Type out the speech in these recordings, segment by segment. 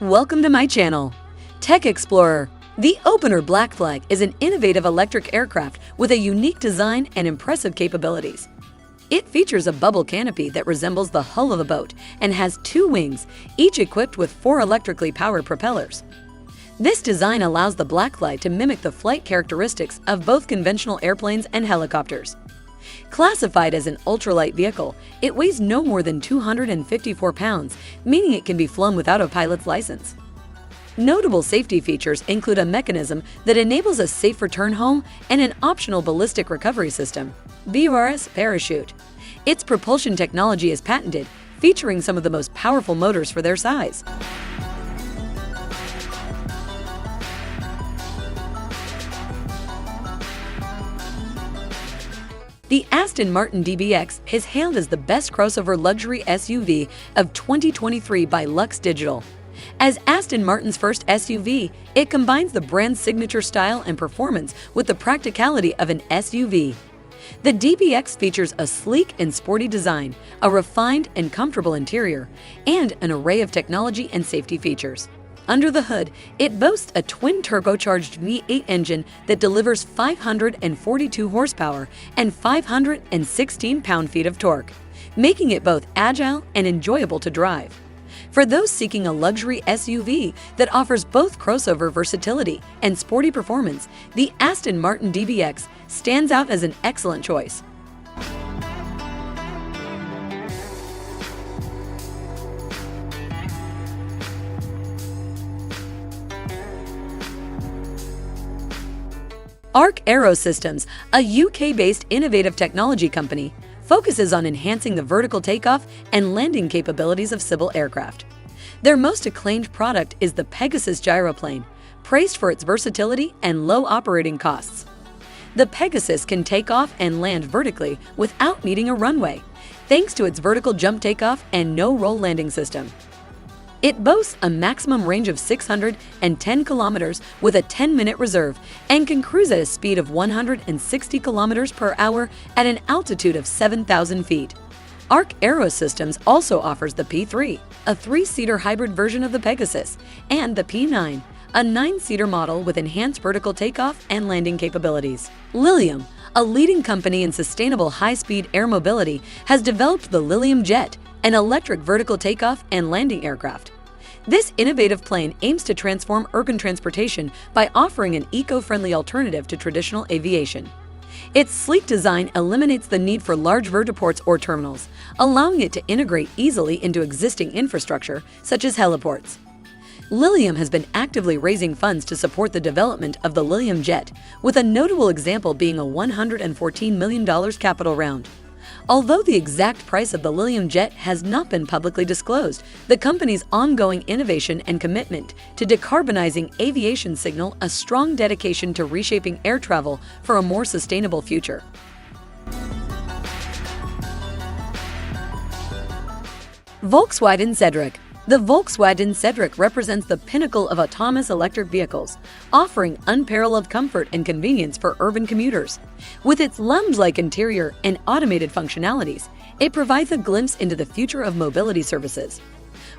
Welcome to my channel, Tech Explorer. The Opener BlackFly is an innovative electric aircraft with a unique design and impressive capabilities. It features a bubble canopy that resembles the hull of a boat and has two wings, each equipped with 4 electrically powered propellers. This design allows the BlackFly to mimic the flight characteristics of both conventional airplanes and helicopters. Classified as an ultralight vehicle, it weighs no more than 254 pounds, meaning it can be flown without a pilot's license. Notable safety features include a mechanism that enables a safe return home and an optional ballistic recovery system, BRS parachute. Its propulsion technology is patented, featuring some of the most powerful motors for their size. The Aston Martin DBX is hailed as the best crossover luxury SUV of 2023 by Lux Digital. As Aston Martin's first SUV, it combines the brand's signature style and performance with the practicality of an SUV. The DBX features a sleek and sporty design, a refined and comfortable interior, and an array of technology and safety features. Under the hood, it boasts a twin-turbocharged V8 engine that delivers 542 horsepower and 516 pound-feet of torque, making it both agile and enjoyable to drive. For those seeking a luxury SUV that offers both crossover versatility and sporty performance, the Aston Martin DBX stands out as an excellent choice. Arc Aerosystems, a UK-based innovative technology company, focuses on enhancing the vertical takeoff and landing capabilities of civil aircraft. Their most acclaimed product is the Pegasus gyroplane, praised for its versatility and low operating costs. The Pegasus can take off and land vertically without needing a runway, thanks to its vertical jump takeoff and no-roll landing system. It boasts a maximum range of 610 kilometers with a 10-minute reserve and can cruise at a speed of 160 kilometers per hour at an altitude of 7,000 feet. Arc Aerosystems also offers the P3, a 3-seater hybrid version of the Pegasus, and the P9, a 9-seater model with enhanced vertical takeoff and landing capabilities. Lilium, a leading company in sustainable high-speed air mobility, has developed the Lilium Jet, an electric vertical takeoff and landing aircraft. This innovative plane aims to transform urban transportation by offering an eco-friendly alternative to traditional aviation. Its sleek design eliminates the need for large vertiports or terminals, allowing it to integrate easily into existing infrastructure, such as heliports. Lilium has been actively raising funds to support the development of the Lilium Jet, with a notable example being a $114 million capital round. Although the exact price of the Lilium Jet has not been publicly disclosed, the company's ongoing innovation and commitment to decarbonizing aviation signal a strong dedication to reshaping air travel for a more sustainable future. Volkswagen Cedric. The Volkswagen Cedric represents the pinnacle of autonomous electric vehicles, offering unparalleled comfort and convenience for urban commuters. With its lounge-like interior and automated functionalities, it provides a glimpse into the future of mobility services.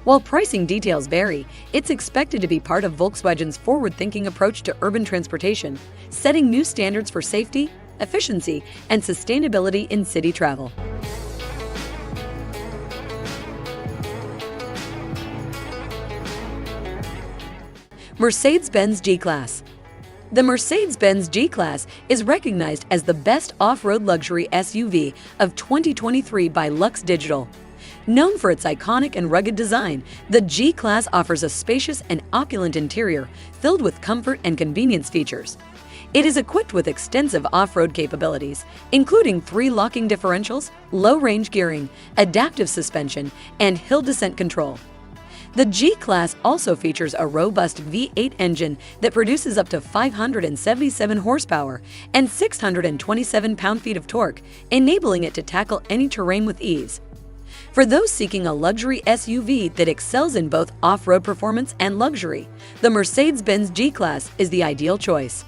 While pricing details vary, it's expected to be part of Volkswagen's forward-thinking approach to urban transportation, setting new standards for safety, efficiency, and sustainability in city travel. Mercedes-Benz G-Class. The Mercedes-Benz G-Class is recognized as the best off-road luxury SUV of 2023 by Lux Digital. Known for its iconic and rugged design, the G-Class offers a spacious and opulent interior filled with comfort and convenience features. It is equipped with extensive off-road capabilities, including 3 locking differentials, low-range gearing, adaptive suspension, and hill descent control. The G-Class also features a robust V8 engine that produces up to 577 horsepower and 627 pound-feet of torque, enabling it to tackle any terrain with ease. For those seeking a luxury SUV that excels in both off-road performance and luxury, the Mercedes-Benz G-Class is the ideal choice.